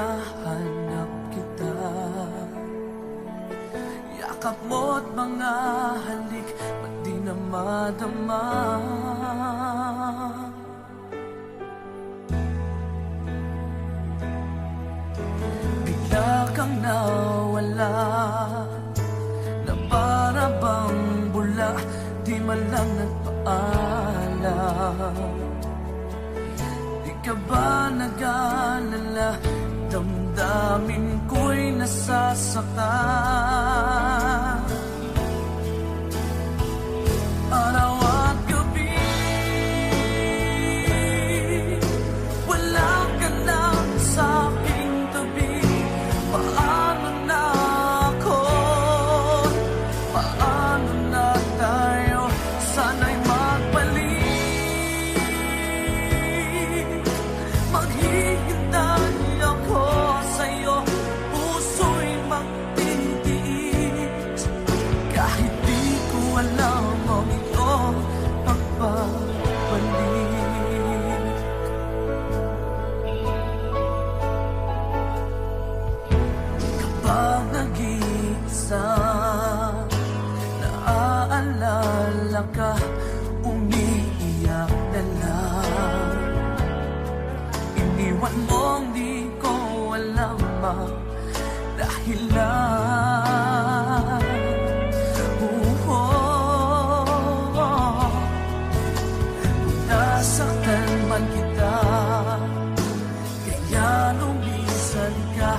hinahanap kita. Yakap mo't mga halik, ba't di na madama? Bigla kang nawala, na para bang bula, di man lang nagpaalam. Di ka ba nag-alala, damdamin ko'y nasasaktan. Araw at gabi, wala ka na sa aking tabi. Paano na ako? Paano na tayo? Sana'y magbalik. Maghihintay ako sa'yo, puso'y magtitiis. Kahit di ko alam ang iyong pagbabalik. Kapag nag-iisa, naaalala ka, umiiyak na lang. Iniwan mong di ko alam ang dahilan. Nasaktan man kita, kaya lumisan ka,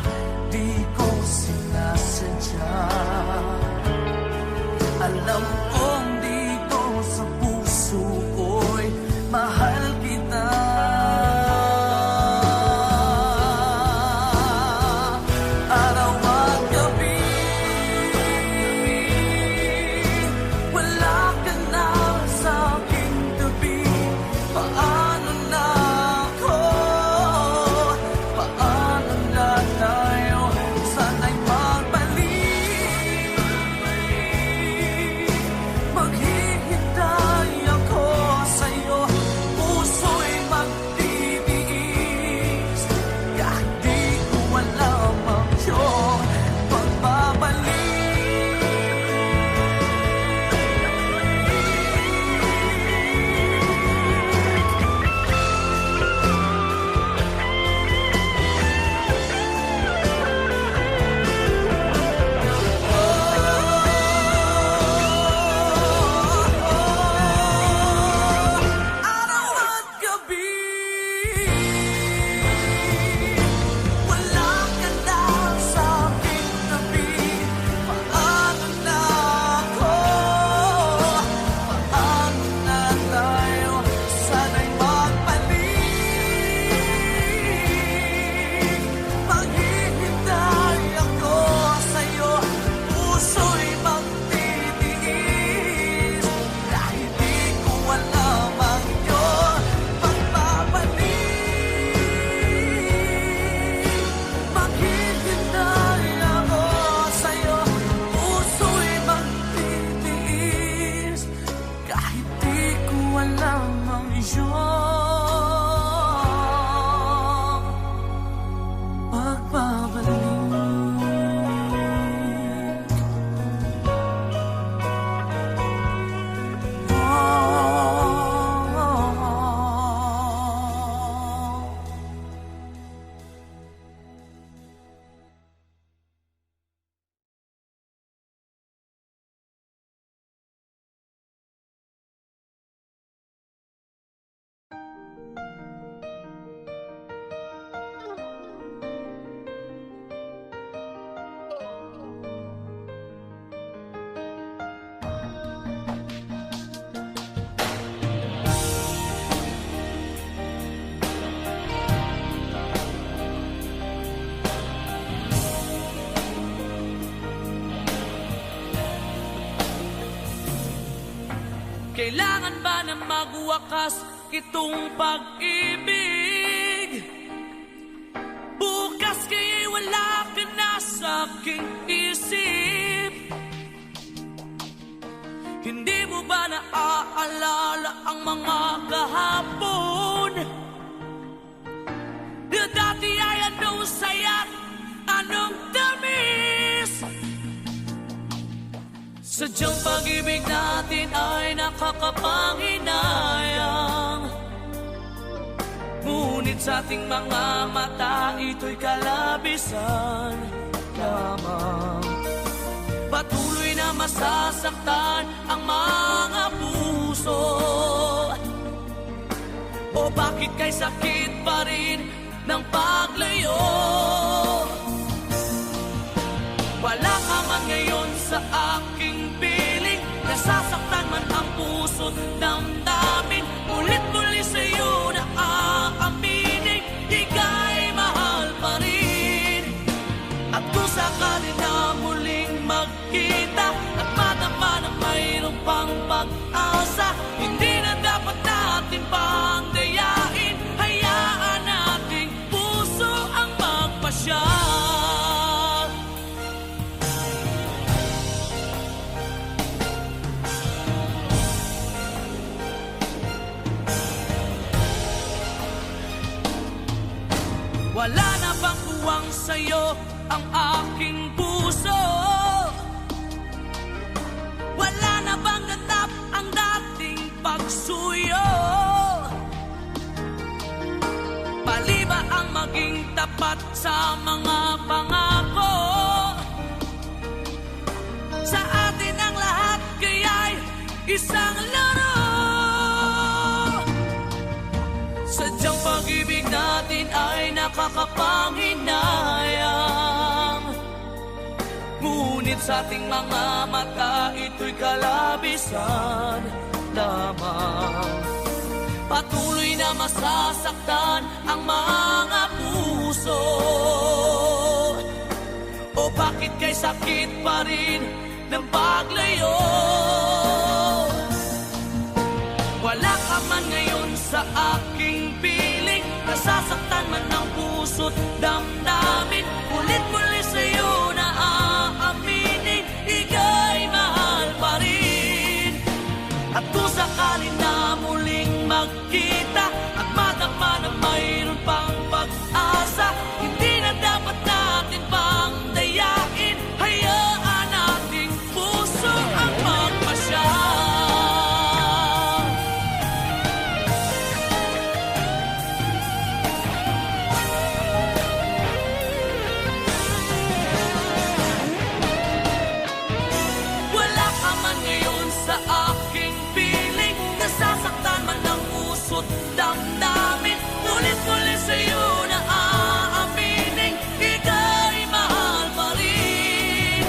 di ko sinasadya. Alam kong dito sa puso ko'y mahal kita. Araw at gabi, wala ka na sa aking tabi. Paano na ako? Paano na tayo? Sana'y magbalik. Maghihintay ako sa'yo, puso'y magtitiis. Kahit di ko alam ang iyong pagbabalik. Araw at gabi, wala ka na sa aking tabi. Paano na ako? Paano na tayo? Sana'y magbalik. Maghihintay ako sa'yo, puso'y magtitiis. Kahit di ko alam ang iyong pagbabalik. Maghihintay ako sa'yo, puso'y magtitiis. Kahit di ko alam ang iyong pagbabalik. Kailangan ba na magwakas itong pag-ibig? Bukas kaya'y wala ka na sa aking isip. Hindi mo ba naaalala ang mga kahapon? Na dati ay ano saya? Sadyang pag-ibig natin ay nakakapanghinayang, ngunit sa ating mga mata ito'y kalabisan lamang. Patuloy na masasaktan ang mga puso, o bakit kay sakit pa rin ng paglayo? Wala ka man ngayon sa aking piling, nasasaktan man ang puso't damdamin. Ulit-muli sa'yo na aaminin, ika'y mahal pa rin. At kung sakali na muling magkita at madama na mayroong pang pag-asa, hindi na dapat natin pang dayain. Hayaan nating puso ang magpasya. Wala na bang tuwang sa'yo ang aking puso? Wala na bang ganap ang dating pagsuyo? Pali ba ang maging tapat sa mga pangako? Sa atin ang lahat kaya'y isang laro. Sadyang pag-ibig natin ay nakakapanghinayang, ngunit sa ating mga mata ito'y kalabisan lamang. Patuloy na masasaktan ang mga puso, o bakit kay sakit pa rin ng paglayo? Wala ka man ngayon sa aking piling, nasasaktan man ang puso't damdamin. Ulit-muli sa'yo na aaminin, ika'y mahal pa rin. At kung sakali na muling magkita at madama na mayroon pang pag-asa, hindi na dapat natin pang dayain. Hayaan nating puso ang magpasya. Sa aking piling, nasasaktan man ang puso't damdamin. Ulit-ulit sa'yo na aaminin, ika'y mahal pa rin.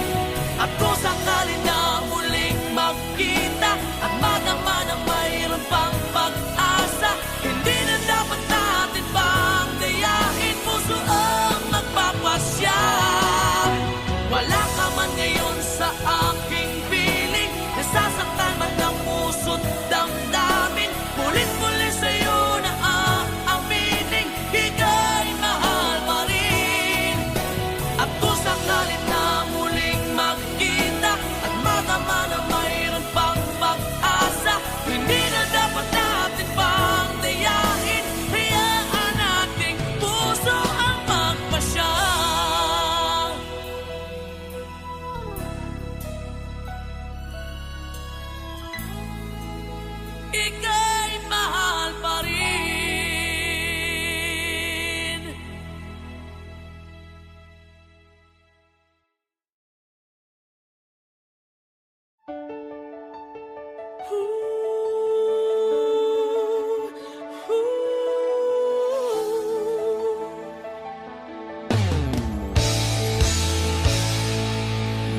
At kung sakali na muling magkita at madama na mayroon pang pag-asa, hindi na dapat natin pang dayain. Puso ang magpapasya. Wala ka man ngayon sa aking piling, nasasaktan man ang puso't damdamin. Ulit-muli sa'yo na aaminin, ika'y mahal pa rin. At kung sakali na muling magkita at madama na mayroon pang pag-asa, hindi na dapat natin pang dayain. Hayaan nating puso ang magpasya. Ika'y mahal pa rin.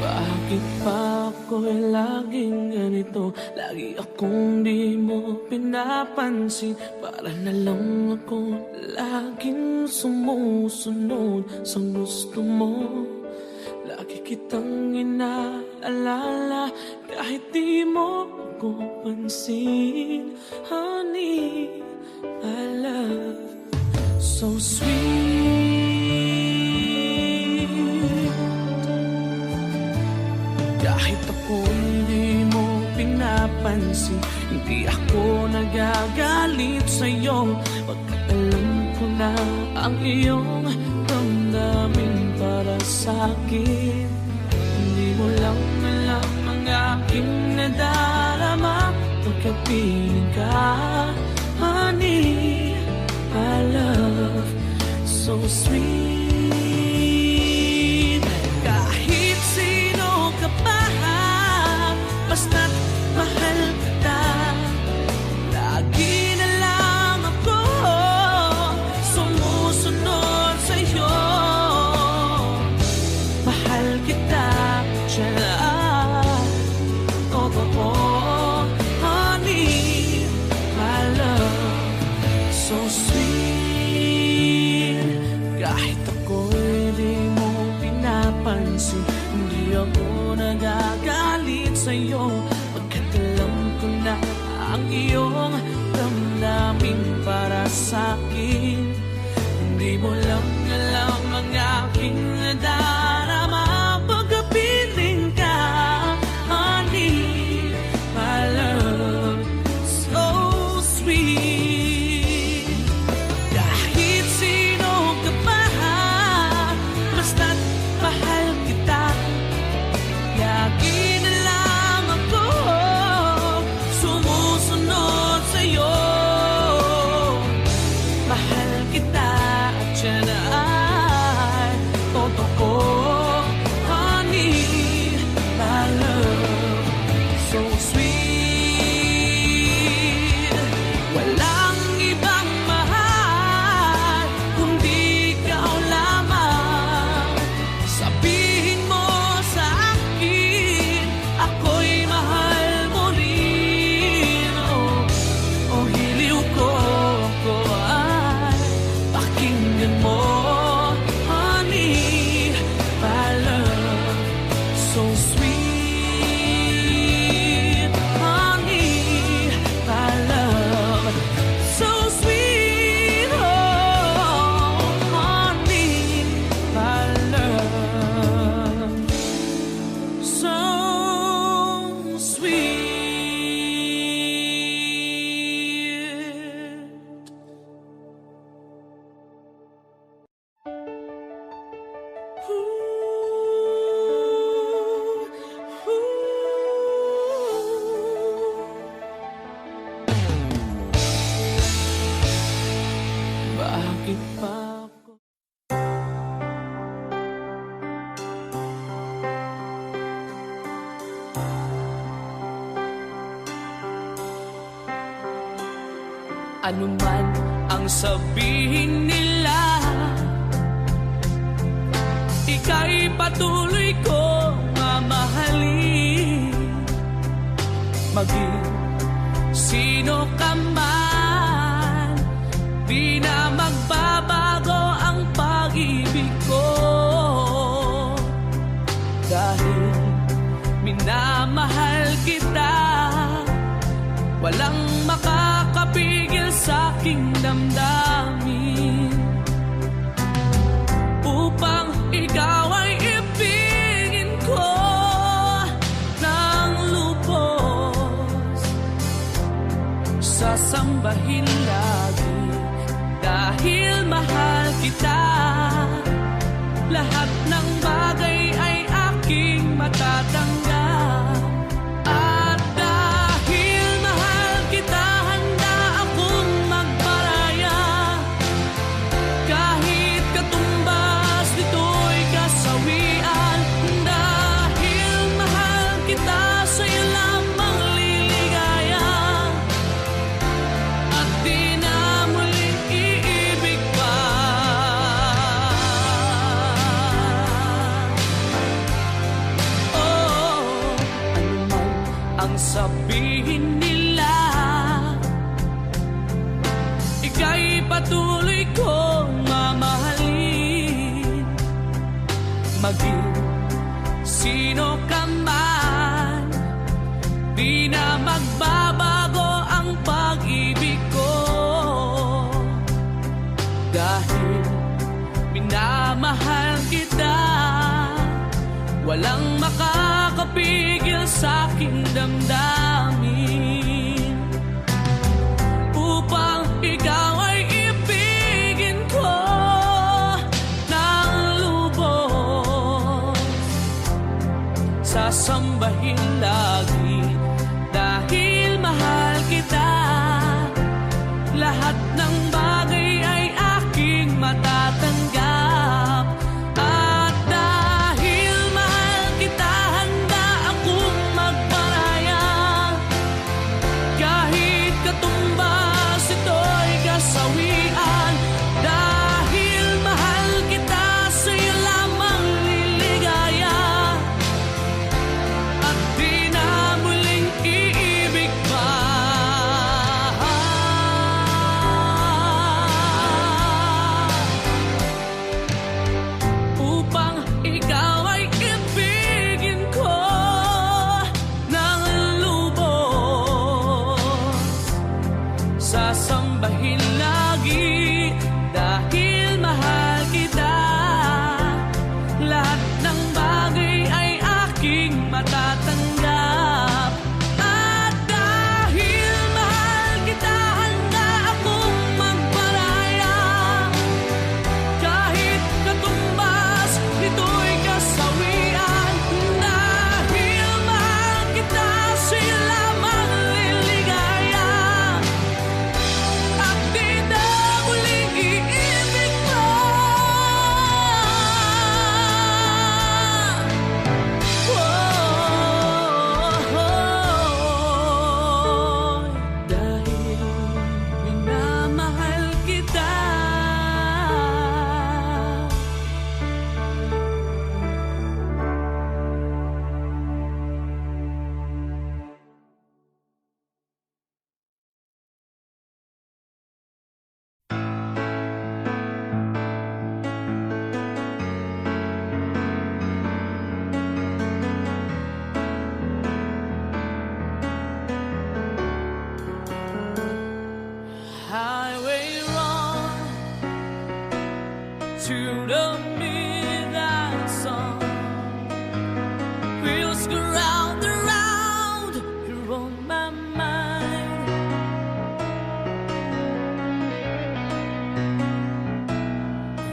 Bakit pa ako'y laging ganito? Lagi akong di mo pinapansin. Para na lang ako laging sumusunod sa gusto mo. Lagi kitang inaalala kahit di mo ako pansin. Honey, my love, so sweet. Kahit ako hindi mo pinapansin, hindi ako nagagalit sa'yo. Pagkat alam ko na ang iyong damdamin para sa'kin. Hindi mo lang alam mga aking nadarama pagkapiling ka. Honey, my love, so sweet. Kahit sino ka pa, basta't mahal kita. Lagi na lang ako sumusunod sa'yo. Mahal kita, siya totoo. Honey, my love, so sweet. Kahit ako'y di mo pinapansin, hindi ako nagagalit sa'yo, pagkat alam ko na ang iyong damdamin para sa'kin. Hindi mo lang alam ang aking nadarama pagkapiling ka. Honey, my love, so sweet. Kahit sino ka pa, basta't mahal kita. Lagi na lang ako sumusunod sa'yo. Mahal kita at siya na ay totoo. Honey, my love, so sweet. Walang ibang mahal kundi ikaw lamang. Sabihin mo sa akin, ako'y mahal mo rin. Oh, hiliw ko ay pakinggan mo. Honey, my love, so sweet. Honey, my love, so sweet. Oh, honey, my love, so sweet. Bakit pa ako? Ano man ang sabihin nila, ika'y patuloy ko mamahalin. Maging sino ka man, di na magbabago ang pag-ibig ko. Dahil minamahal kita, walang makakapigil sa aking damdamin. Upang ikaw ay ibigin ko ng lubos, sasambahin lagi dahil mahal kita. Lahat ng bagay ay aking matatanggap. At dahil mahal kita, handa akong magparaya. Kahit katumbas nito'y kasawian. Dahil mahal kita, sa'yo lamang liligaya. At di na muling iibig pa. Oh, ano man ang sabihin nila, ika'y patuloy kong mamahalin. Maging sino ka man, di na magbabago ang pag-ibig ko. Dahil minamahal kita, walang makakapigil sa aking damdamin. Upang ikaw ay ibigin ko ng lubos, sasambahin lagi dahil mahal kita. Lahat ng bagay ay aking matatanggap. At dahil mahal kita, handa akong magparaya. Kahit katumbas ito'y kasawian. Dahil mahal kita, sa'yo lamang liligaya. At di na muling iibig pa. Upang ikaw ay ibigin ko ng lubos, sasambahin lagi dahil mahal kita. Lahat ng bagay ay aking matatanggap. At dahil mahal kita, handa akong magparaya. Kahit katumbas ito'y kasawian. Dahil mahal kita, sa'yo lamang liligaya. At di na muling iibig pa. Dahil minamahal kita. Highway run to the midnight sun. Wheels go round and round, you're on my mind.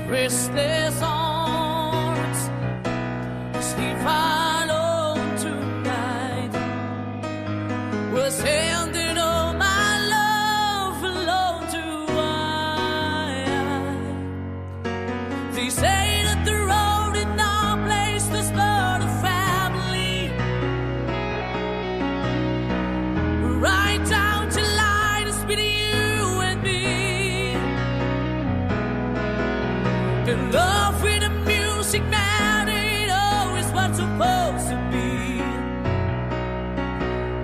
Restless arms sleep alone tonight. Was handing all my love alone to I. They say that the road in our place is not a family. Right down to line is between you and me. The love with the music, man, ain't always what's supposed to be.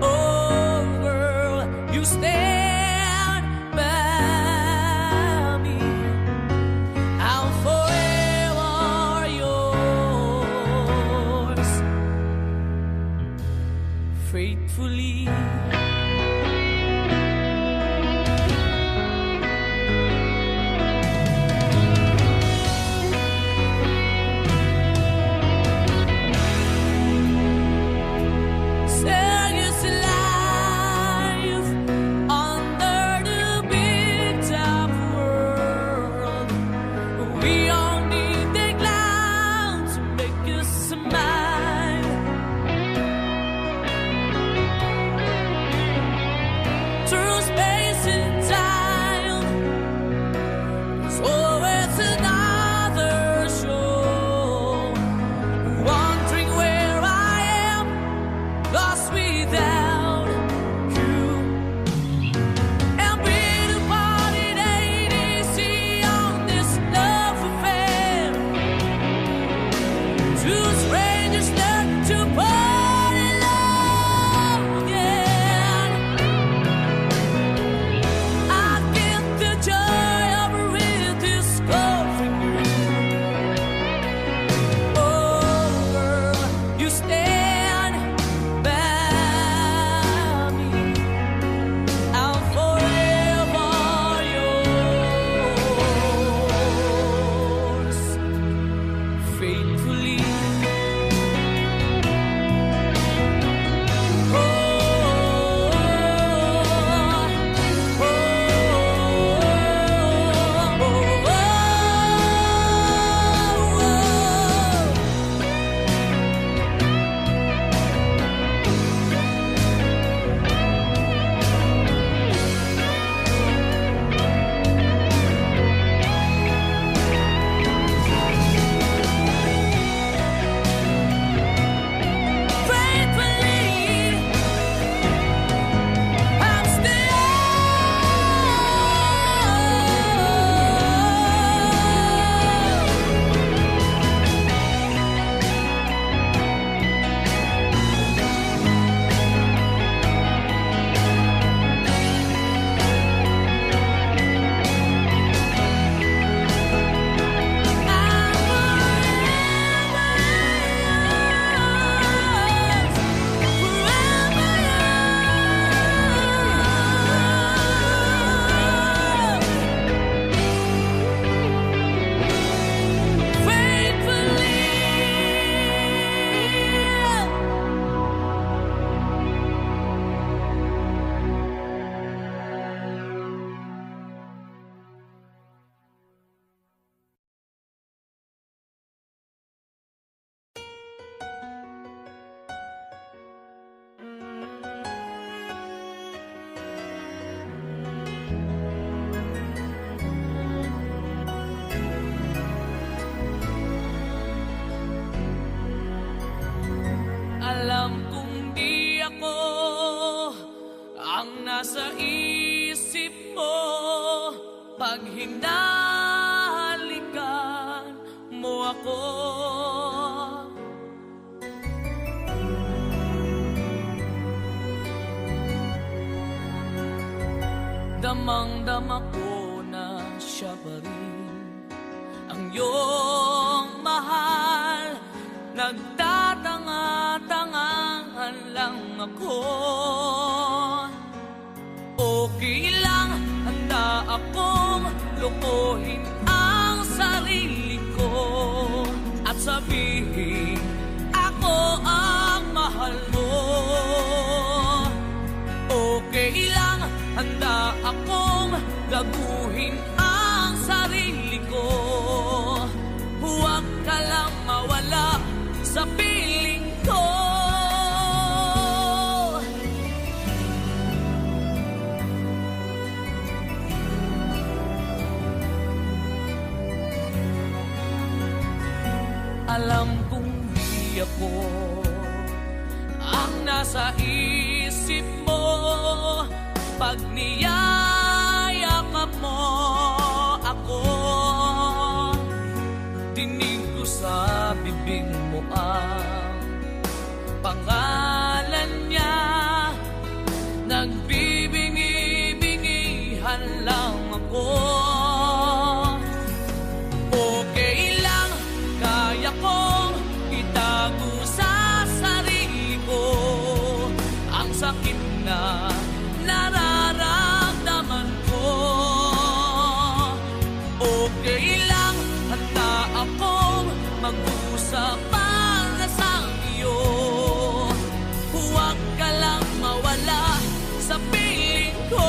Oh, girl, you stand by me. I'm forever yours, faithfully. Serious life under the big top world. We all need the clown to make us smile. nasa isip mo pag hinahalikan mo ako. Damang-dama ko na siya pa rin ang iyong mahal. Nagtatanga-tangahan lang ako. Okay lang, handa akong lukuhin ang sarili ko at sabihin ako ang mahal mo. Okay lang, handa akong gaguhin ang sarili ko. Huwag ka lang mawala sa piling ko. Alam kong di ako ang nasa isip mo pag niyayakap mo ako. Dinig ko sa bibig mo ang pangalan niya. Nagbibingi-bingihan lang ako. Okay lang, kaya kong itago sa sarili ko ang sakit na nararamdaman ko. Okay lang, handa akong mag-usap para sa iyo. Huwag ka lang mawala sa piling ko.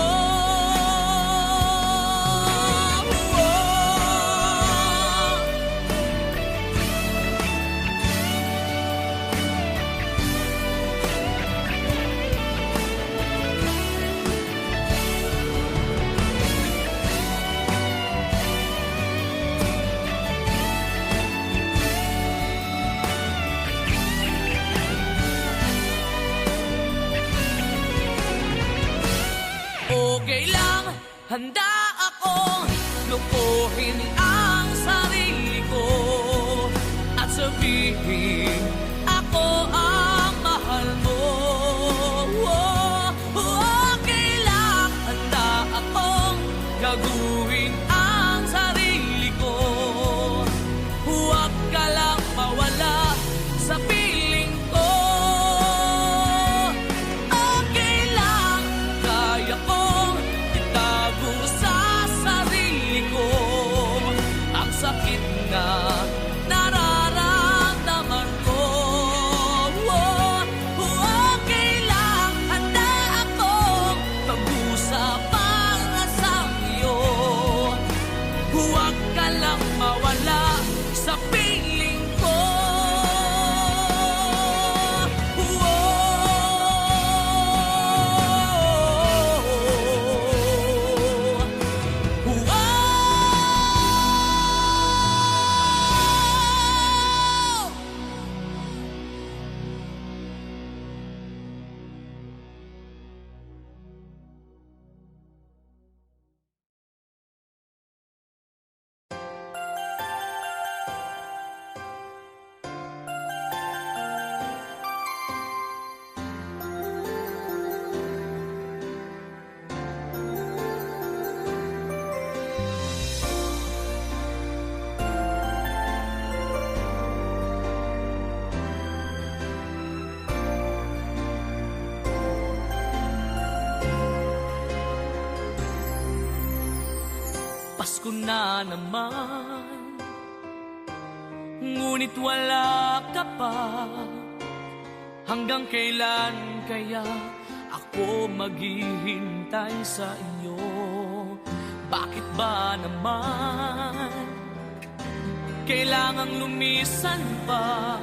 Okay lang, handa akong lukuhin ang sarili ko at sabihin ako ang mahal mo. Okay lang, handa akong gaguhin ang sarili ko. Huwag ka lang mawala sa piling ko. Okay lang, kaya kong itago sa sarili ko ang sakit na nararamdaman ko. Okay lang, handa akong mag-usap para sa iyo. Huwag ka lang mawala sa piling ko. Pasko na naman, ngunit wala ka pa. Hanggang kailan kaya ako maghihintay sa iyo? Bakit ba naman kailangang lumisan pa?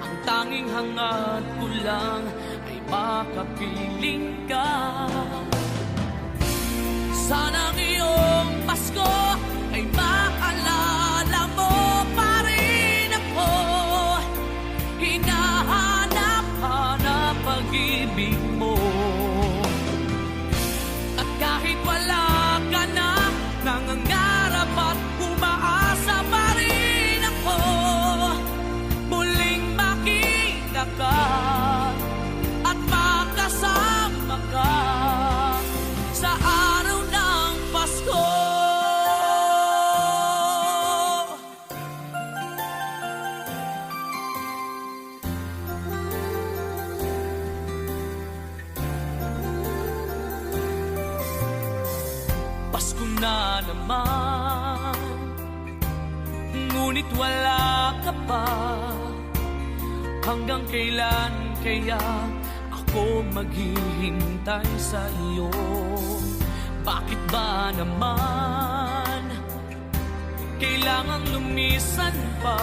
Ang tanging hangad ko lang ay makapiling ka. Sana ngayong Pasko ay maalala mo pa rin ako. Hinahanap-hanap pag-ibig mo. na naman, ngunit wala ka pa. Hanggang kailan kaya ako maghihintay sa iyo? Bakit ba naman kailangang lumisan pa?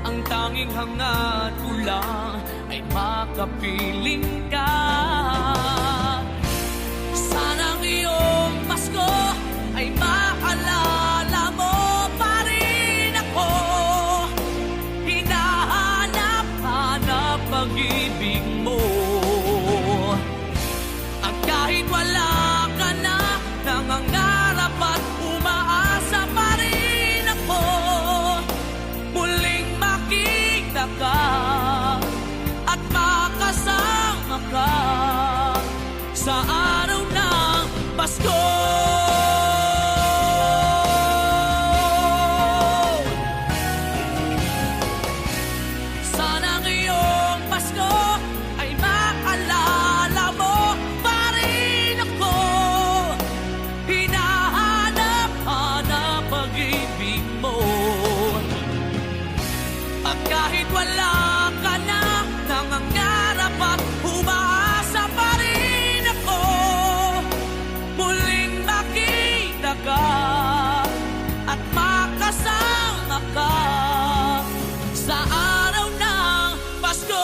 Ang tanging hangat ko lang ay makapiling ka. Sana ngayong Pasko ay maalala mo pa rin ako. Hinahanap-hanap pag-ibig mo. At kahit wala ka na, nangangarap at umaasa pa rin ako. Muling makita ka at makasama ka sa araw ng Pasko. Sana ngayong Pasko ay maalala mo pa rin ako. Hinahanap-hanap pag-ibig mo. At kahit wala ka na, nangangarap at umaasa pa rin ako. Muling makita ka at makasama ka sa araw ng Pasko.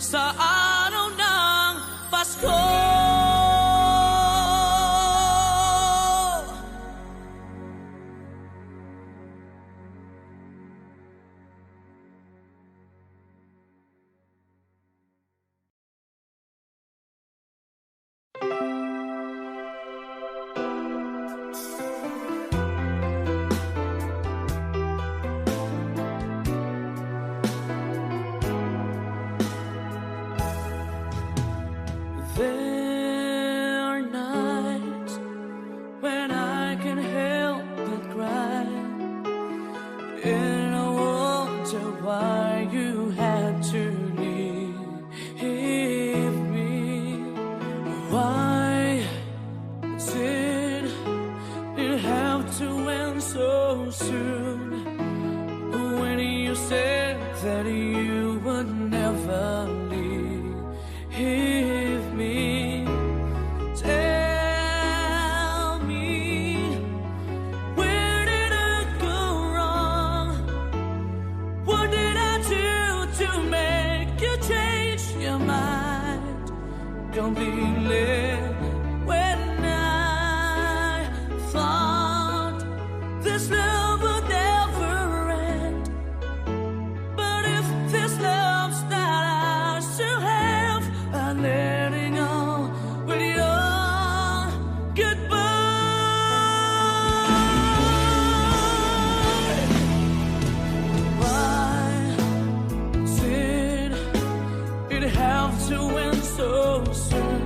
Sa araw ng Pasko. There are nights when I can help but cry, and I wonder why you had to leave me. Why did it have to end so soon? When you said that you would never leave me, tell me, where did I go wrong? What did I do to make you change your mind? Don't be late when I thought this love would never end. But if this love's not ours to have, I'm letting go with your goodbye. Why did it have to end so soon?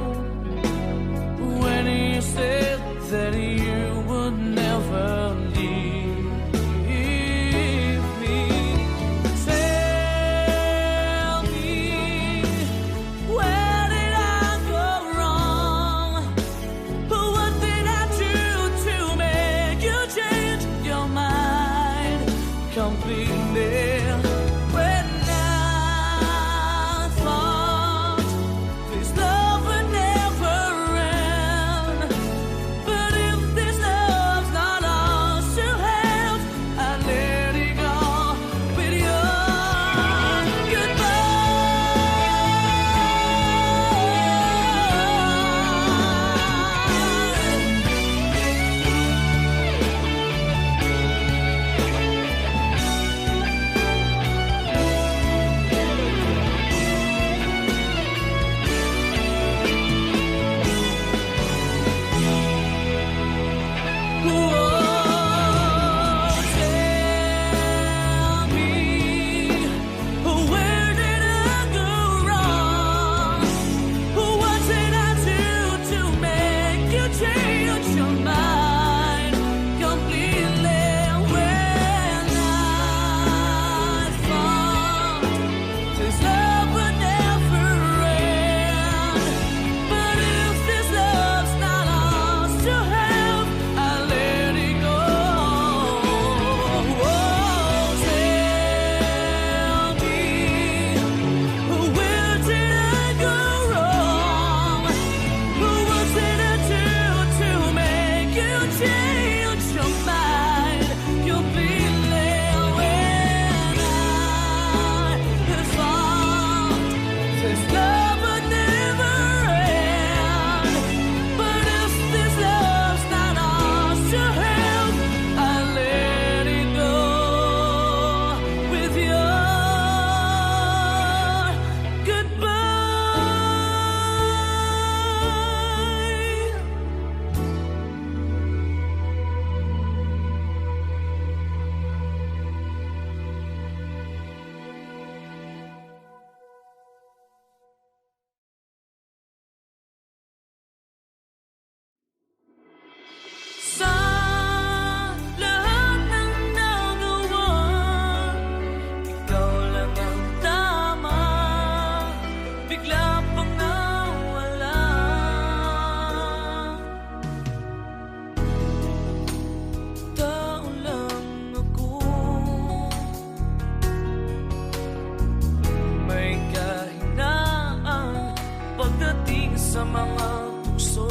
sa mga tukso.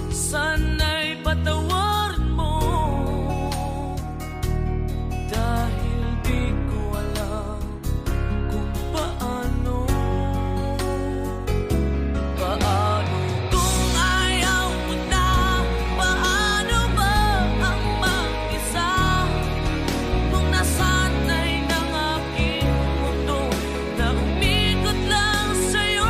Sana'y patawarin mo, dahil di ko alam kung paano. Paano kung ayaw mo na? Paano ba ang mag-isa? Kung nasanay ng aking mundo na umikot lang sa'yo.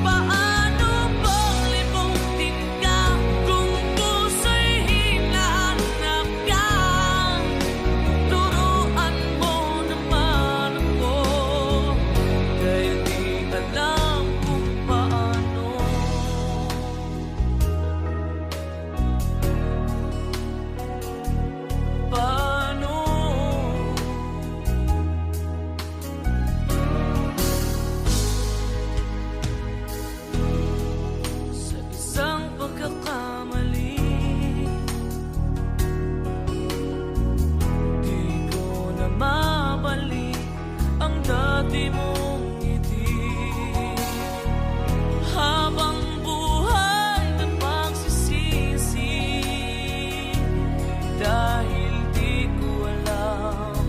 Paano ba limutin ka kung puso'y hinahanap ka? Turuan mo naman ako, dahil di alam kung paano. Paano? Sa isang pagkakamali, di ko na mabalik ang dati mong ngiti. Habang buhay na pagsisisi, dahil di ko alam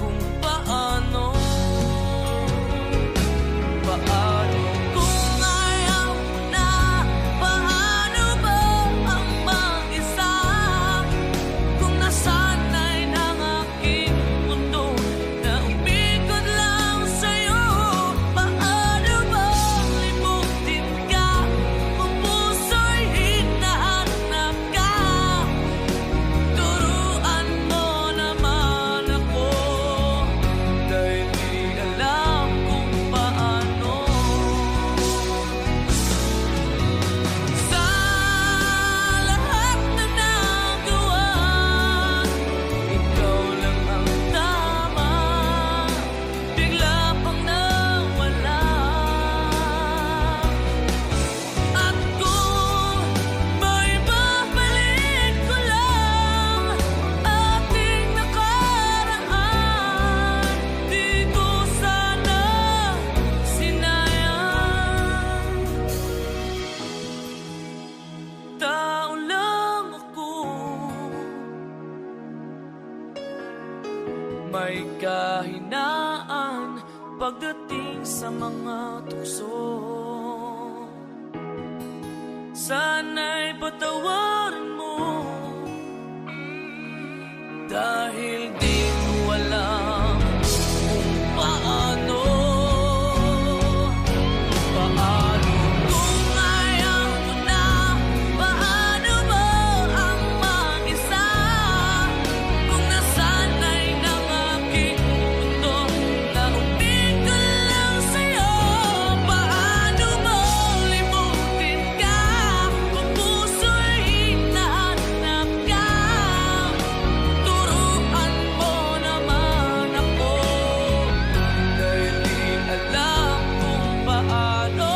kung paano. Paano kung ayaw mo na? Paano ba ang mag-isa? Kung nasanay ng aking mundo na umikot lang sa'yo. Paano ba limutin ka kung puso'y hinahanap ka? Turuan mo naman ako, dahil di alam kung paano. Sa lahat na nagawa, ikaw lang ang tama. Bigla pang nawala. At kung may babalik ko lang ating nakaraan, di ko sana sinayang. Tao lang ako, may kahinaan pagdating sa mga tukso. Sana'y patawarin mo, dahil di ko alam kung paano. Paano kung ayaw mo na? Paano ba ang mag-isa? Kung nasanay ng aking mundo na umikot lang sa'yo. Paano mo limutin ka kung puso'y hinahanap ka? Turuan mo naman ako, dahil di alam kung paano.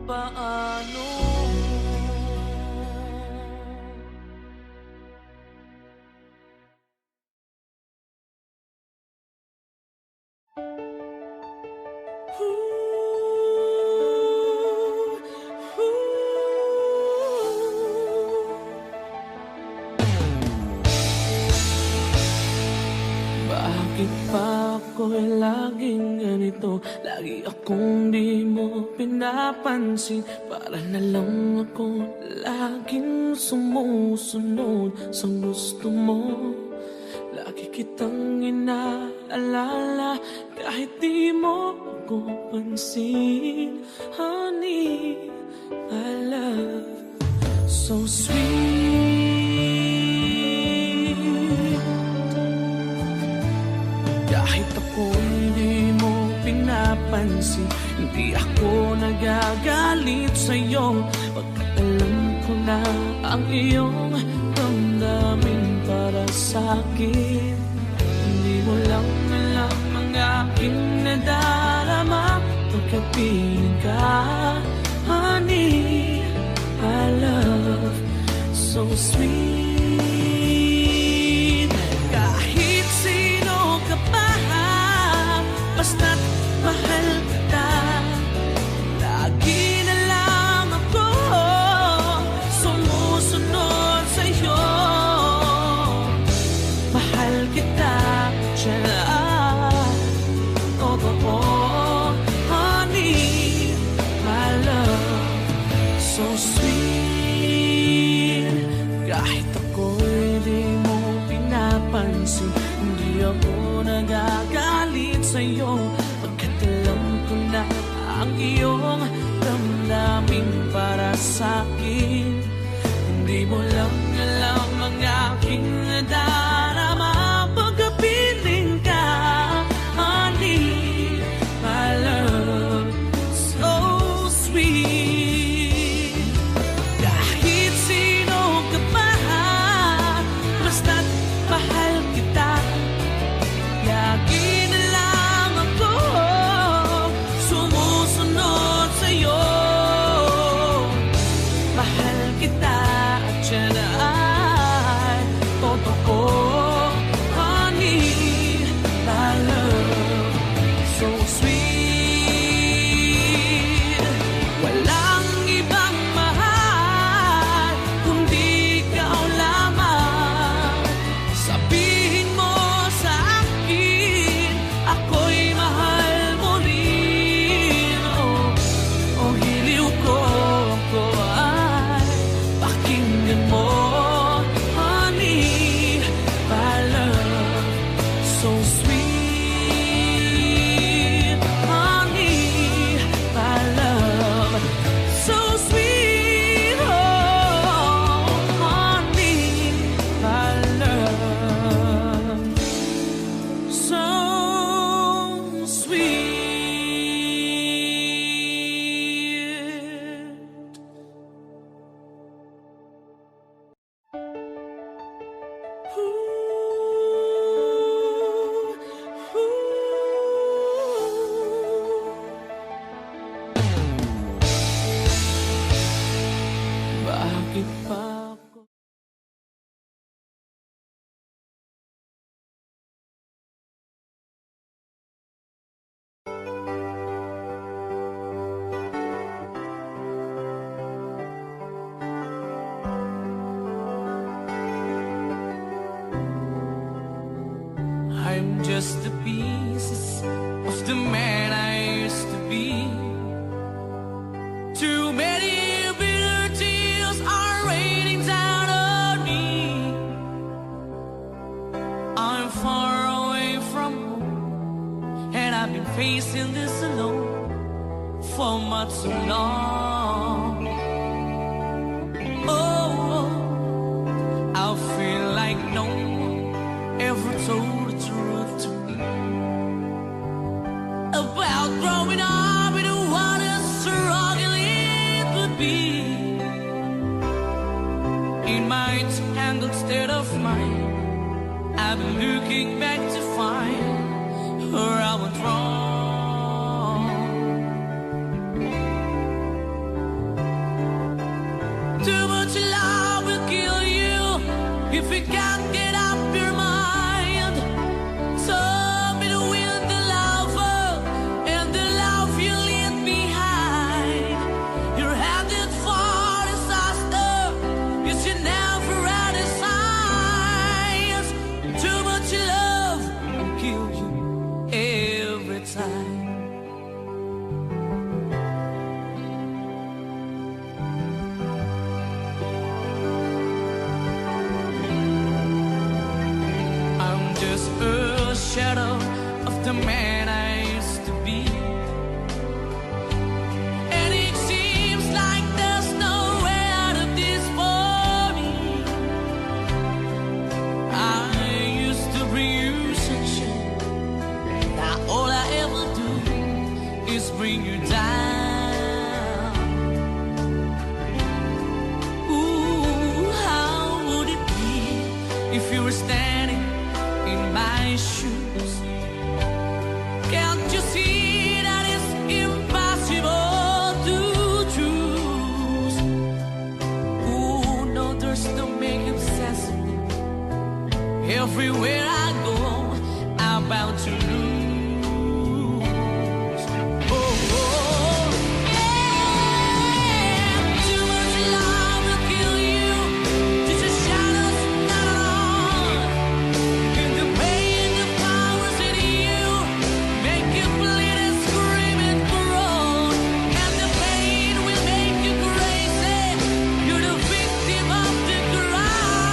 Paano? Bakit pa ako'y laging ganito? Lagi akong di mo pinapansin. Para na lang ako laging sumusunod sa gusto mo. Lagi kitang inaalala kahit di mo ako pansin. Honey, I love so sweet. Kahit ako hindi mo pinapansin, hindi ako nagagalit sa'yo. Pagkat alam ko na ang iyong damdamin para sa'kin. Hindi mo lang alam ang aking nadarama pagkapiling ka. Honey, I love so sweet. Kahit ako'y di mo pinapansin, hindi ako nagagalit sa'yo, pagkat alam ko na ang iyong damdamin para sa'kin. Hindi mo lang alam ang aking nadarama pagkapiling ka, honey, my love, so sweet. Kahit sino ka pa, basta't mahal kita, lagi na lang ako sumusunod sa'yo. Mahal kita at yan ay totoo, honey, my love, so sweet. Walang ibang mahal kundi ikaw lamang. Sabihin mo sa akin, ako'y mahal mo rin. Oh, hiliw ko ay pakinggan mo, honey, my love, so sweet, honey, my love, so sweet, oh, honey, my love, so sweet. Bakit pa ako? I'm just the pieces of the man I used to be. Too many bitter tears are raining down on me. I'm far away from home, and I've been facing this alone for much too long. Oh, I feel like no one ever told the truth to me about growing up in what a struggle it would be. In my tangled state of mind, I've been looking back to find where I went wrong. Too much love will kill you if you can't get up your mind. Tell me to win the lover and the love you leave behind. You're headed for disaster, yes, you never had a signs. Too much love will kill you every time. I'm just a shadow of the man I used to be, and it seems like there's no way out of this for me. I used to bring you sunshine, now all I ever do is bring you down. Ooh, how would it be if you were standing in my shoes? Can't you see that it's impossible to choose? Ooh, no, there's no making sense of me. Everywhere I go, I'm bound to lose. Oh, oh, yeah. Too much love will kill you. Just a shadow's not on. And the pain, the powers in you make you bleed and scream and groan. And the pain will make you crazy. You're the victim of the crime.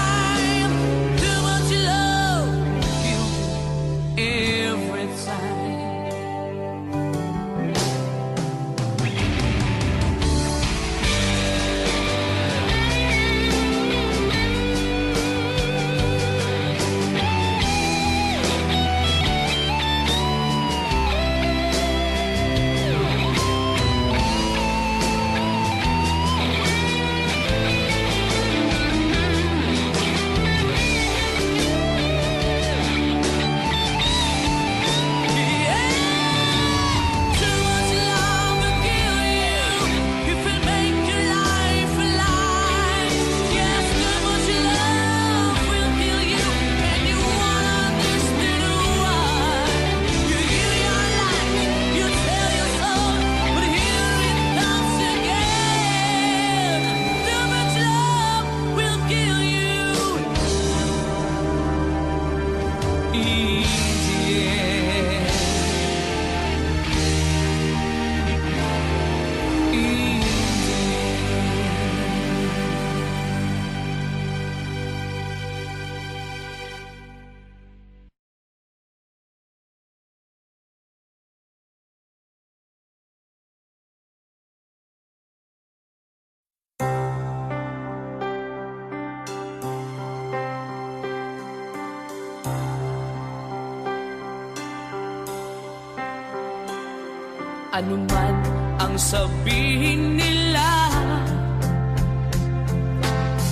Ano man ang sabihin nila,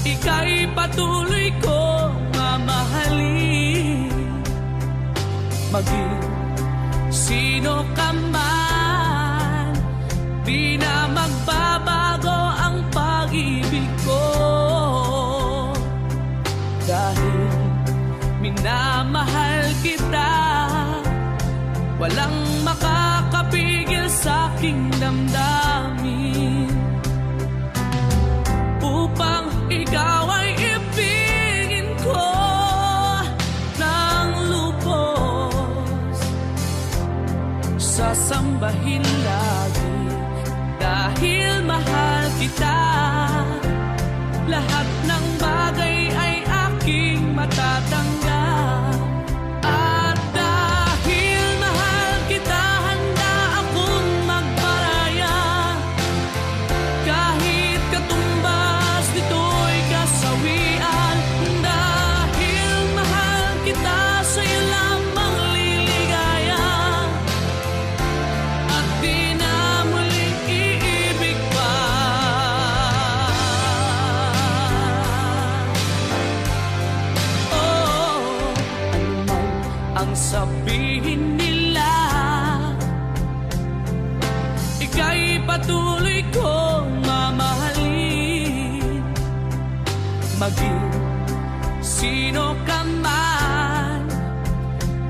ika'y patuloy kong mamahalin. Maging sino ka man, di na magbabago ang pag-ibig ko. Dahil minamahal kita, walang makakapigil sa aking damdamin. Upang ikaw ay ibigin ko ng lubos, sasambahin lagi dahil mahal kita. Lahat ng bagay ay aking matatanggap. At dahil mahal kita, handa akong magparaya. Kahit katumbas nito'y kasawian. Dahil mahal kita, sa'yo lamang liligaya. At di na muling iibig pa. Ang sabihin nila, ika'y patuloy kong mamahalin. Maging sino ka man,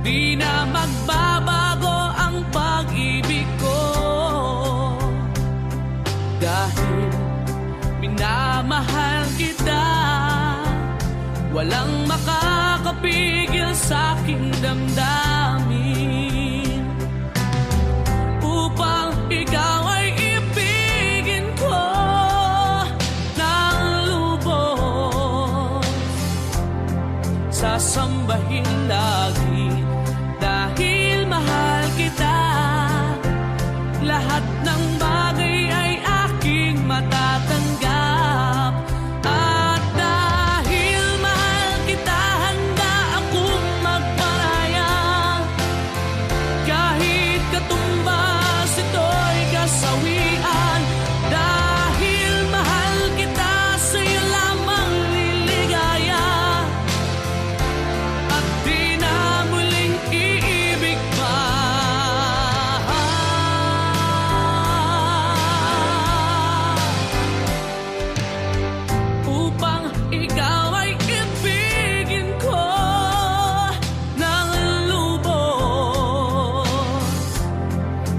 di na magbabago ang pag-ibig ko. Dahil minamahal kita, walang makakapigil sa aking damdamin. Upang ikaw ay ibigin ko ng lubos, sasambahin lagi dahil mahal kita. Lahat ng bagay ay aking matatanggap. At dahil mahal kita, handa akong magparaya. Kahit katumbas ito'y kasawian. Dahil mahal kita, sa'yo lamang liligaya. At di na muling iibig pa. Upang ikaw ay ibigin ko ng lubos,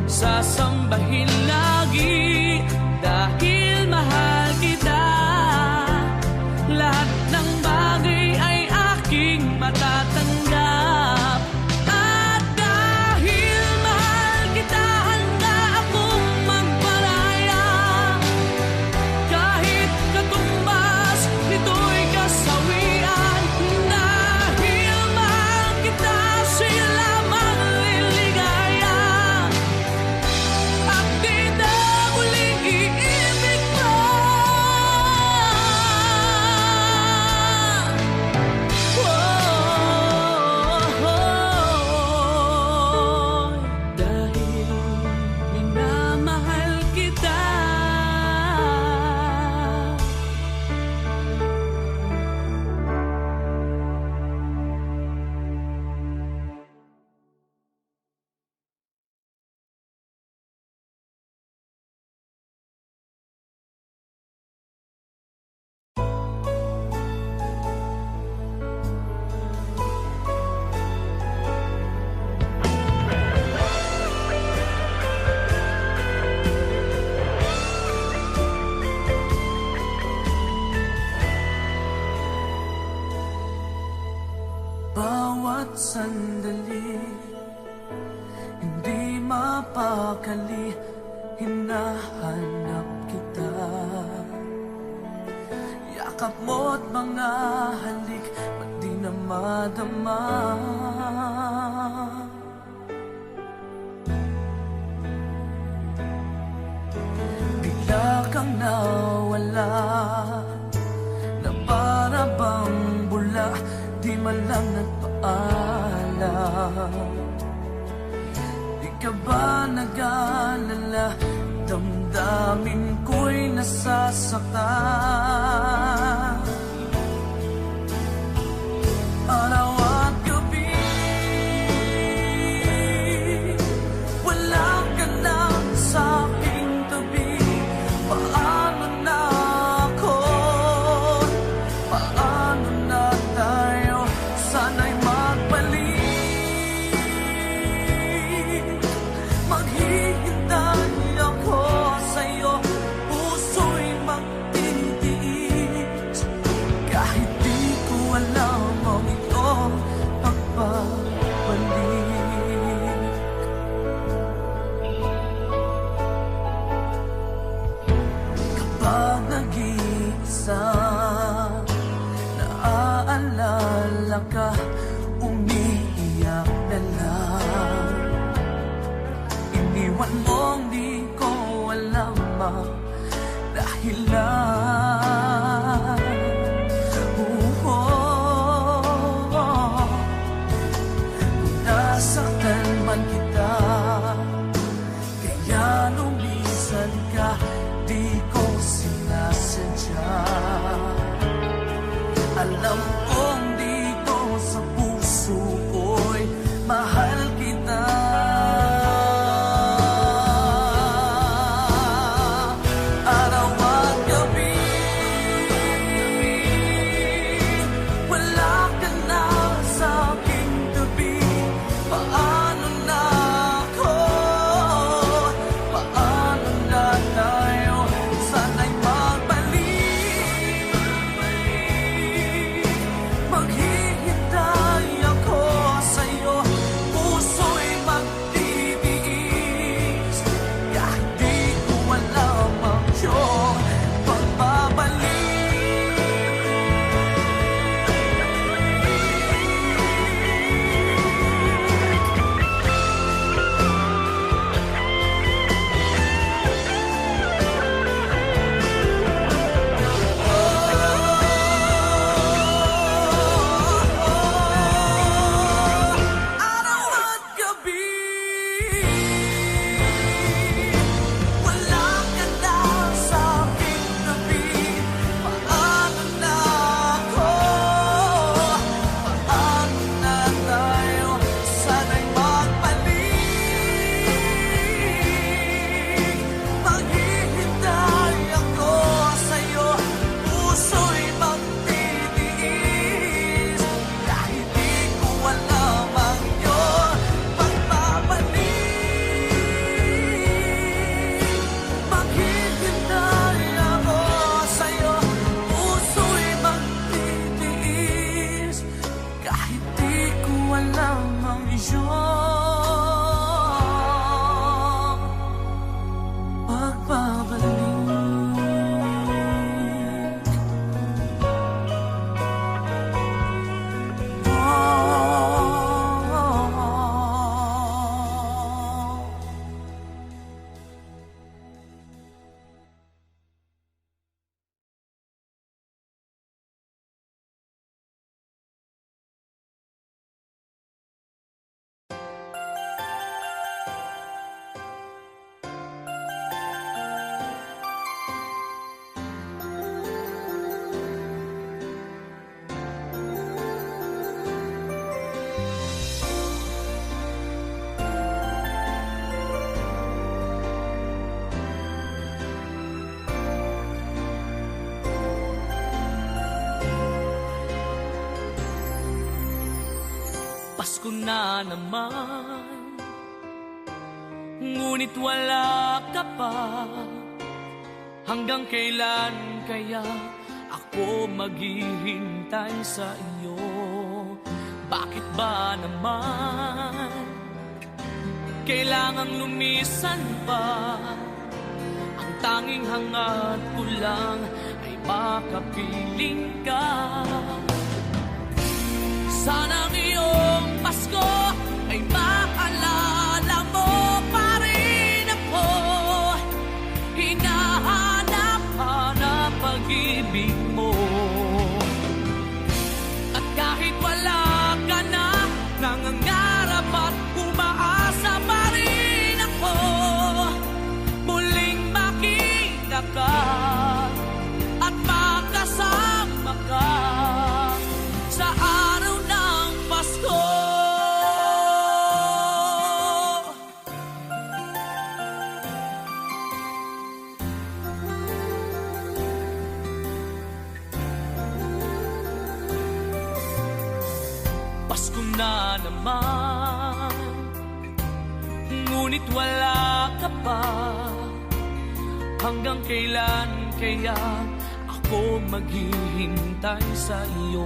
sasambahin lagi dahil mahal kita. Lahat ng bagay ay aking matatanggap. At dahil mahal kita, handa akong magparaya. Kahit katumbas nito'y kasawian. Dahil mahal kita, sa'yo lamang liligaya. At di na muling iibig pa. Dahil minamahal kita. Bawat sandali, hindi mapakali, hinahanap kita. Yakap mo't mga halik, ba't di na madama? Bigla kang nawala, na para bang bula, di man lang nagpaalam. Di ka ba nag-aalala? Damdamin ko'y nasasaktan. Araw at gabi, wala ka na sa aking tabi. Paano na ako? Paano na tayo? Sana'y magbalik. Maghihintay ako sa'yo, puso'y magtitiis. Kahit di ko alam ang iyong pagbabalik. Kapag nag-iisa, naaalala ka, umiiyak na lang. Iniwan mong di ko alam ang dahilan. Nasaktan man kita, kaya lumisan ka, di ko sinasadya. Alam kong dito sa puso ko'y mahal kita. Araw at gabi, wala ka na sa aking tabi. Paano na ako? Paano na tayo? Sana'y magbalik. Maghihintay ako sa'yo, puso'y magtitiis. Kahit di ko alam ang iyong pagbabalik. Araw at gabi, wala ka na sa aking tabi. Paano na ako? Paano na tayo? Sana'y magbalik. Maghihintay ako sa'yo, puso'y magtitiis. Kahit di ko alam ang iyong pagbabalik. Maghihintay ako sa'yo, puso'y magtitiis. Kahit di ko alam ang iyong pagbabalik. Pasko na naman, ngunit wala ka pa. Hanggang kailan kaya ako maghihintay sa iyo? Bakit ba naman kailangang lumisan pa? Ang tanging hangat ko lang ay makapiling ka. Sana ang iyong Pasko ay maalala mo pa rin ako. Hinahanap-hanap pag-ibig mo. At kahit wala ka na, nangangarap at umaasa pa rin Pasko na naman, ngunit wala ka pa. Hanggang kailan kaya ako maghihintay sa iyo?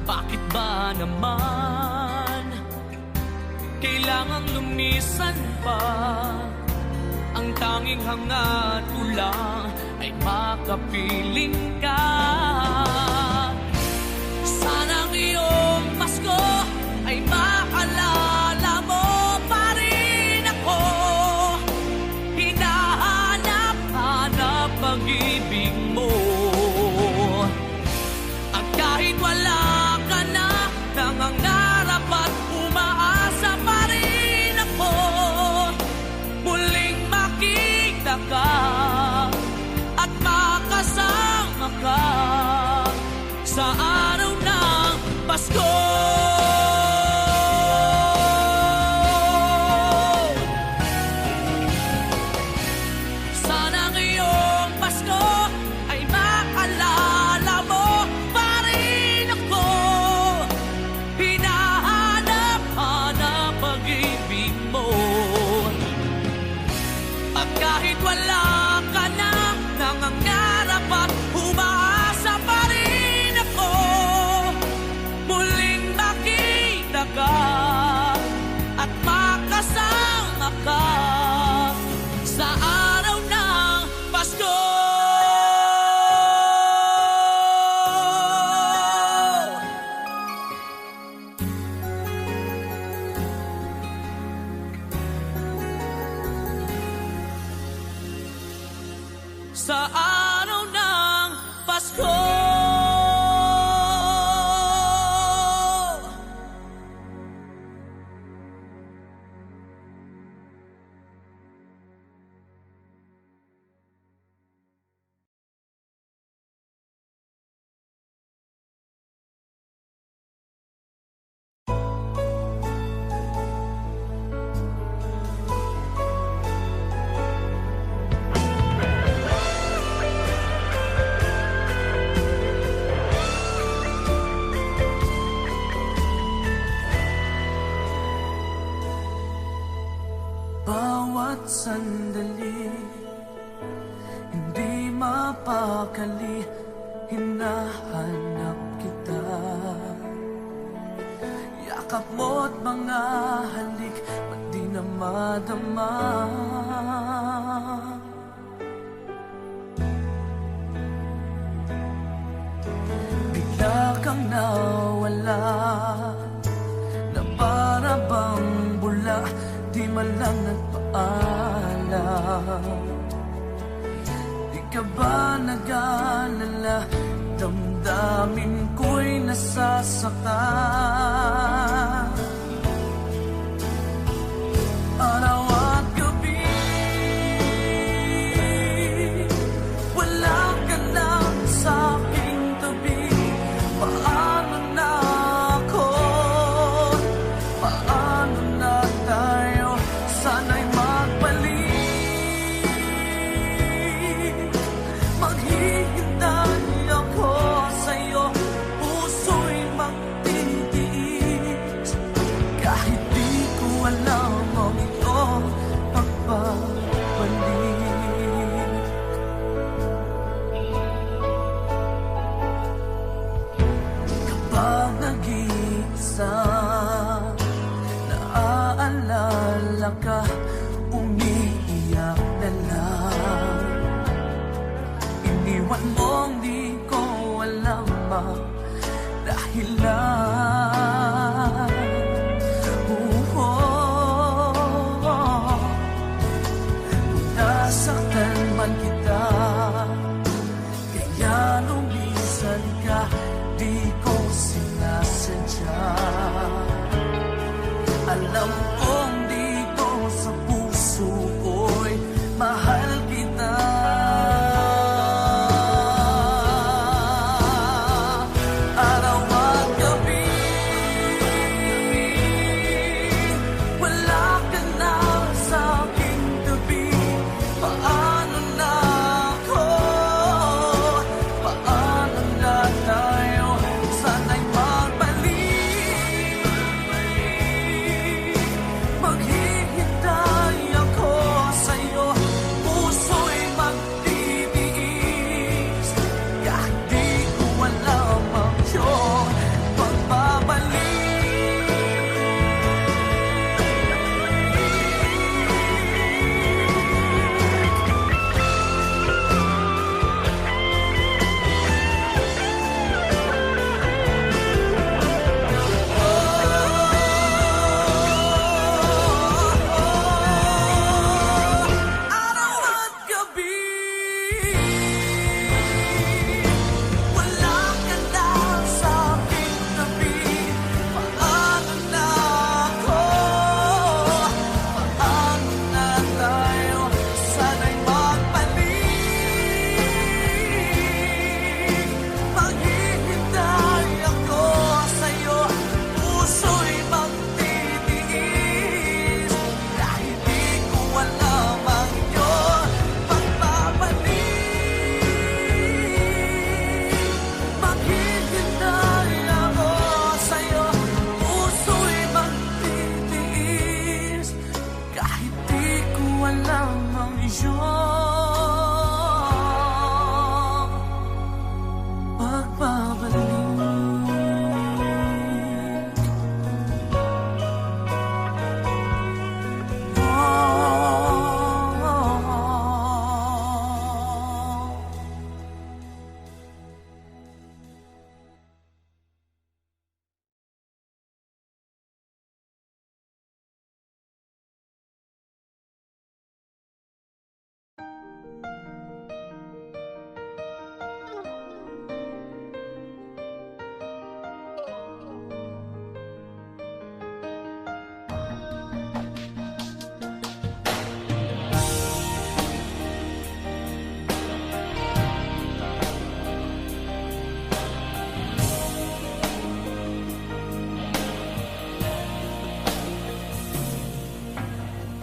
Bakit ba naman kailangang lumisan pa? Ang tanging hangad ko lang ay makapiling ka. Sana ngayong Pasko ay maalala mo pa rin ako. Hinahanap-hanap pag-ibig mo. At kahit wala ka na, nangangarap at umaasa pa rin ako. Muling makita ka at makasama ka sa araw ng Pasko. Sana ngayong Pasko ay maalala mo pa rin ako. Hinahanap-hanap pag-ibig mo. At kahit wala ka na, nangangarap at umaasa pa rin ako. Muling makita ka at makasama ka sa araw ng Pasko. Sa araw ng Pasko. Bawat sandali, hindi mapakali, hinahanap kita. Yakap mo't mga halik, ba't di na madama? Bigla kang nawala, na para bang bula, di man lang nagpaalam. Di ka ba nag-alala, damdamin ko'y nasasaktan. Araw at gabi, wala ka na sa aking tabi. Paano na ako? Paano na tayo? Sana'y magbalik. Maghihintay ako sa'yo, puso'y magtitiis. Kahit di ko alam ang iyong pagbabalik. Kapag nag-iisa, naaalala ka, umiiyak na lang. Iniwan mong di ko alam ang dahilan. Nasaktan man kita, kaya lumisan ka, di ko sinasadya. Alam kong dito sa puso ko'y mahal kita. Araw at gabi,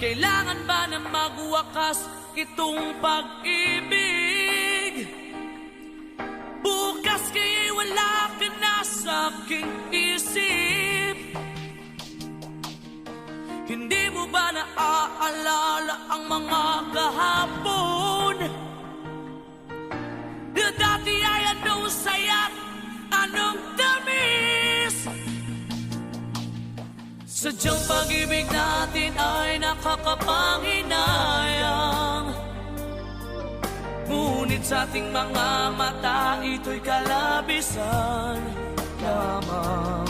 Kailangan ba na magwakas itong pag-ibig? Bukas kaya'y wala ka na sa aking isip. Hindi mo ba naaalala ang mga kahapon? Na dati ay anong saya, anong tamis. Sadyang pag-ibig natin ay nakakapanghinayang. Ngunit sa ating mga mata, ito'y kalabisan lamang.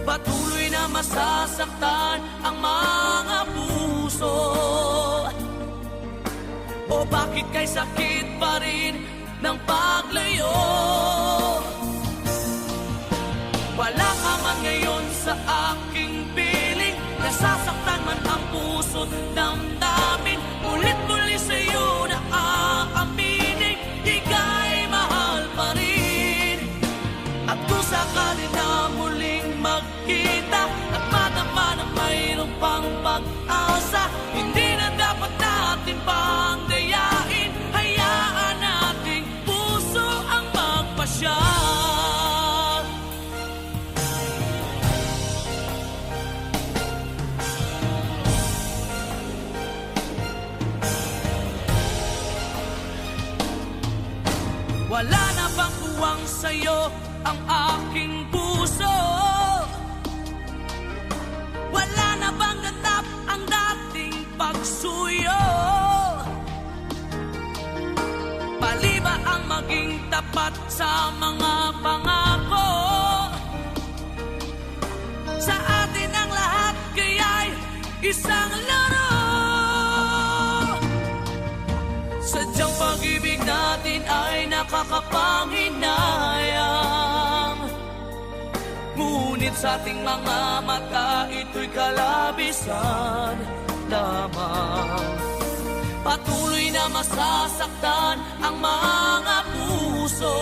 Patuloy na masasaktan ang mga puso. O bakit kay sakit pa rin ng paglayo? Wala ka man ngayon sa aking piling. Nasasaktan man ang puso't damdamin. Ulit-muli sa'yo na aaminin, ika'y mahal pa rin. At kung sakali na muling magkita at madama na mayroong pang pag-asa, hindi na dapat natin pang dayain. Hayaan nating puso ang magpasya. Wala na bang tuwang sa'yo ang aking puso? Wala na bang ganap ang dating pagsuyo? Pali ba ang maging tapat sa mga pangako? Sa atin ang lahat kaya'y isang laro. Sadyang pag-ibig natin ay nakakapanghinayang. Ngunit sa ating mga mata, ito'y kalabisan lamang. Patuloy na masasaktan ang mga puso.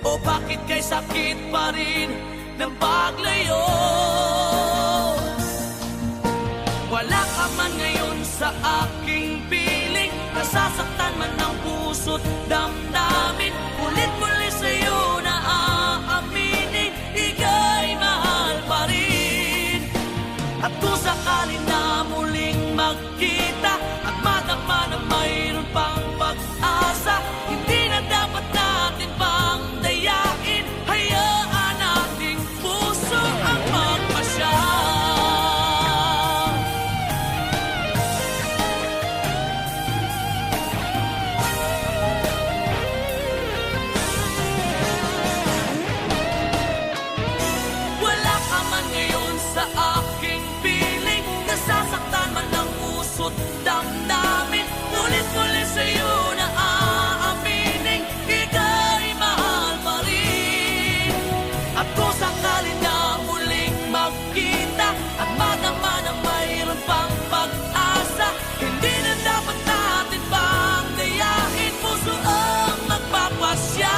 O bakit kay sakit pa rin ng paglayo? Wala ka man ngayon sa aking piling. Nasasaktan man ang puso't damdamin. Ulit-muli sa'yo na aaminin, ika'y mahal pa rin. At kung sakali na muling magkita at madama na mayroon pang pag-asa, hindi na dapat natin pang dayain. Hayaan nating puso ang magpasya. Sa aking piling, nasasaktan man ang puso't damdamin. Ulit-ulit sa'yo na aaminin, ika'y mahal pa rin. At kung sakali na muling magkita at madama na mayroon pang pag-asa, hindi na dapat natin pang dayain. Puso ang magpapasya.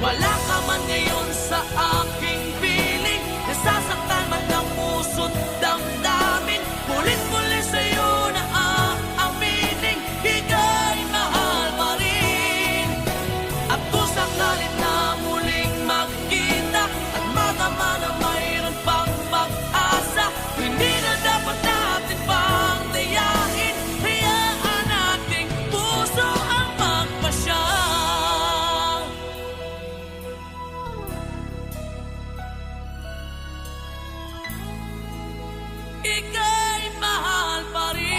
Wala ka man ngayon sa aking piling. Nasasaktan man ang puso't damdamin. Ulit-muli sa'yo na aaminin, ika'y mahal pa rin. At kung sakali na muling magkita at madama na mayroon pang pag-asa, hindi na dapat natin pang dayain. Hayaan nating puso ang magpasya. Ika'y mahal pa rin.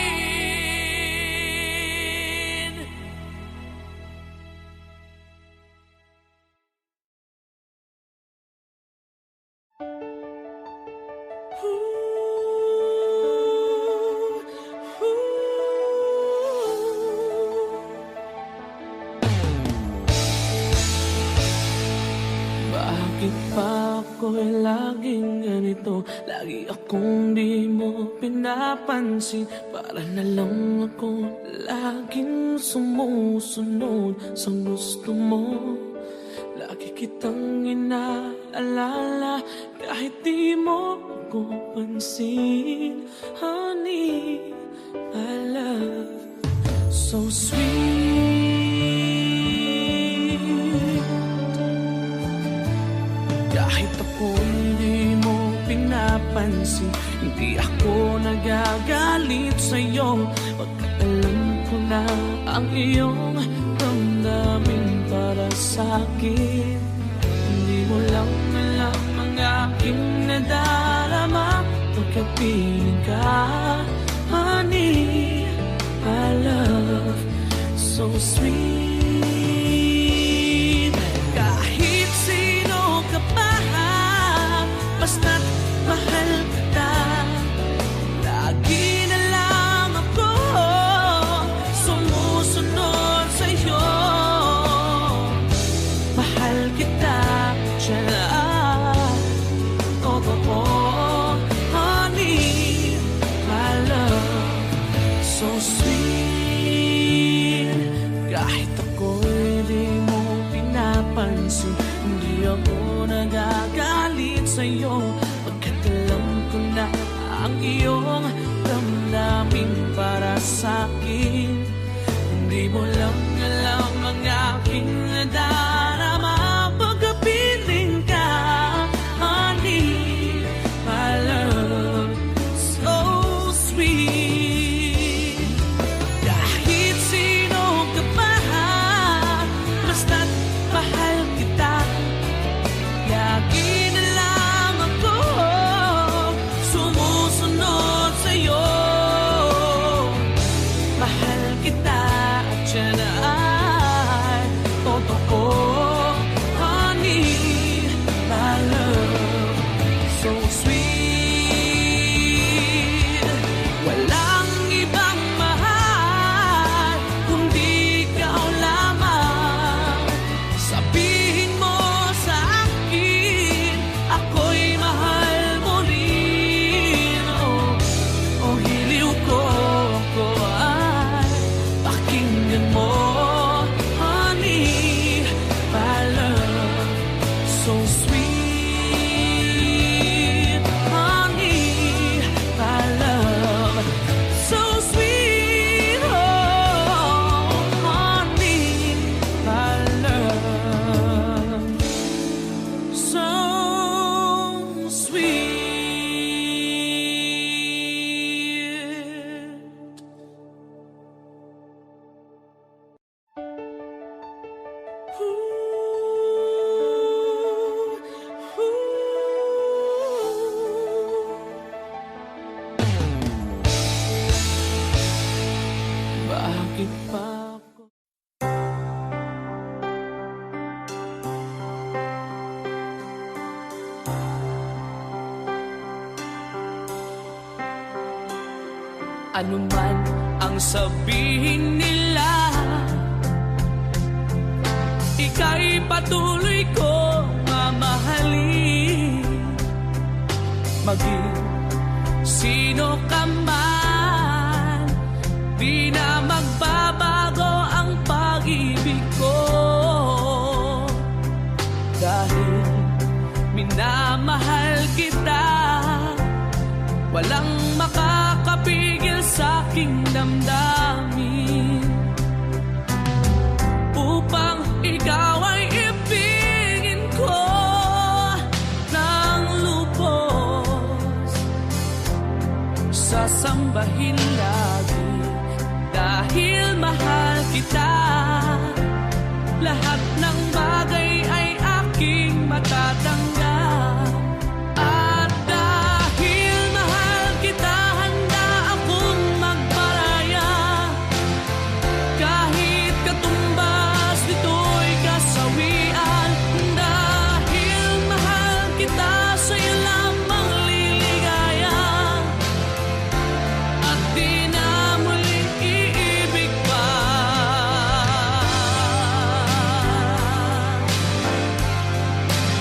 Bakit pa ako'y laging ganito? Lagi akong di mo pinapansin. Para na lang ako laging sumusunod sa gusto mo. Lagi kitang inaalala kahit di mo ko pansin. Honey, my love, so sweet. Kahit ako hindi mo pinapansin, hindi ako nagagalit sa'yo, pagkat alam ko na ang iyong damdamin para sa'kin. Hindi mo lang alam ang aking nadarama pagkapiling ka. Honey, my love, so sweet. Kahit sino ka pa, basta't mahal kita. Lagi na lang ako sumusunod sa'yo. Mahal kita, siya totoo. Honey, my love, so sweet. Kahit ako'y di mo pinapansin, hindi ako nagagalit sa'yo, pagkat alam ko na ang iyong damdamin para sa'kin. Hindi mo lang alam ang aking nadarama pagkapiling ka. Honey, my love, so sweet. Kahit sino ka pa, basta't mahal kita. Lagi na lang ako sumusunod sa'yo. Mahal kita at siya na ay totoo. Honey, my love, so sweet. Walang ibang mahal kundi ikaw lamang. Sabihin mo sa akin, ako'y mahal mo rin. Oh, hiliw ko ako ay pakinggan mo. Honey, my love, so sweet. Honey, my love, so sweet. Oh, honey, my love, so sweet. Bakit pa ako? Ano man ang sabihin nila, ika'y patuloy ko mamahalin. Maging sino ka man, di na magbabago ang pag-ibig ko. Dahil minamahal kita, walang makakapigil sa aking damdamin. Upang ikaw ay ibigin ko ng lubos, sasambahin lagi dahil mahal kita. Lahat ng bagay ay aking matatanggap. At dahil mahal kita, handa akong magparaya. Kahit katumbas nito'y kasawian. Dahil mahal kita, sa'yo lamang liligaya. At di na muling iibig pa.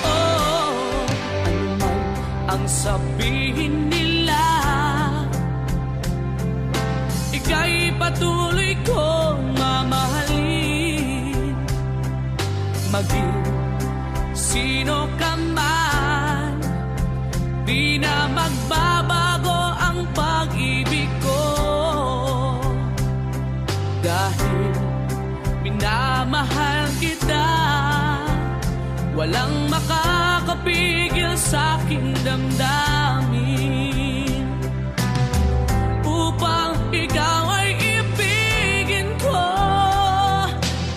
Oh, ano man ang sabihin nila, ika'y patuloy kong mamahalin. Maging sino ka man, di di na magbabago ang pag-ibig ko. Dahil minamahal kita, walang makakapigil sa aking damdamin. Upang ikaw ay ibigin ko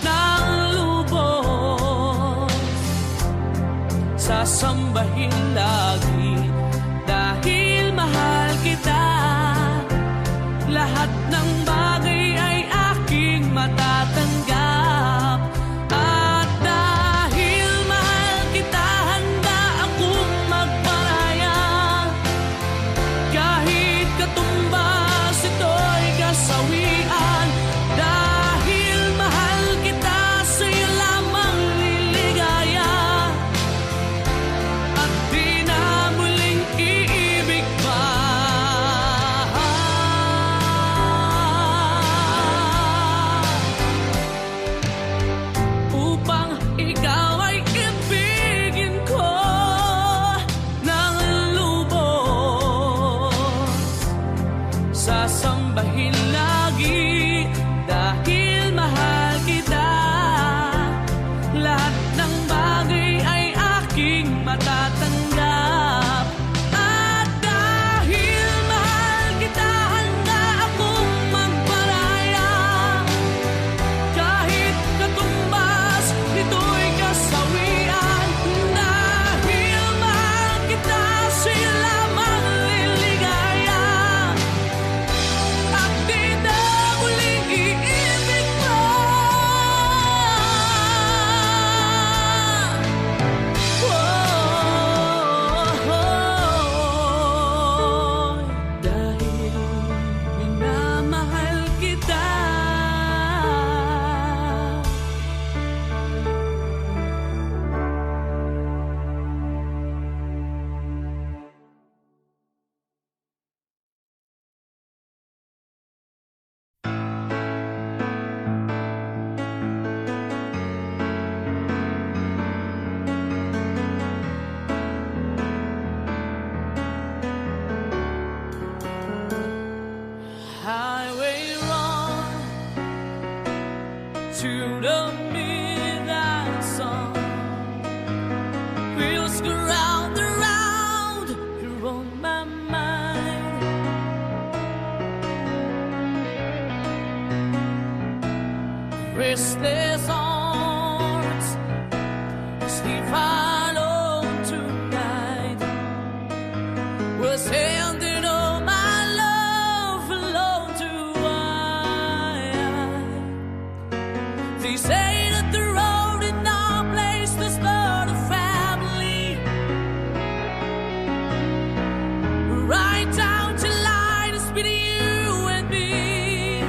ng lubos, sasambahin lagi dahil mahal kita. Lahat ng bagay ay aking matatanggap. At dahil mahal kita, handa akong magparaya. Kahit katumbas ito'y kasawian. Dahil mahal kita, sa'yo lamang liligaya. At di na muling iibig pa. Upang ikaw ay ibigin ko ng lubos, sasambahin lagi dahil mahal kita. Lahat ng bagay ay aking matatanggap. At dahil mahal kita, handa akong magparaya. Kahit katumbas ito'y kasawian. Dahil mahal kita, sa'yo lamang liligaya. At di na muling iibig pa. Dahil minamahal kita. Highway run to the midnight sun. Wheels go round and round, you're on my mind. Restless arms sleep alone tonight. Was handing all my love alone to I. They say that the road in our place is not a family. Right down to line is between you and me.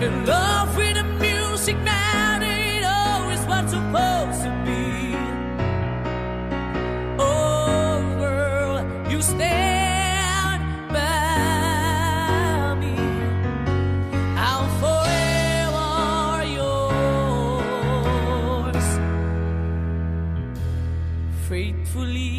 The love with the music, man, ain't always what's supposed to be. Oh, girl, you stand by me. I'm forever yours, faithfully.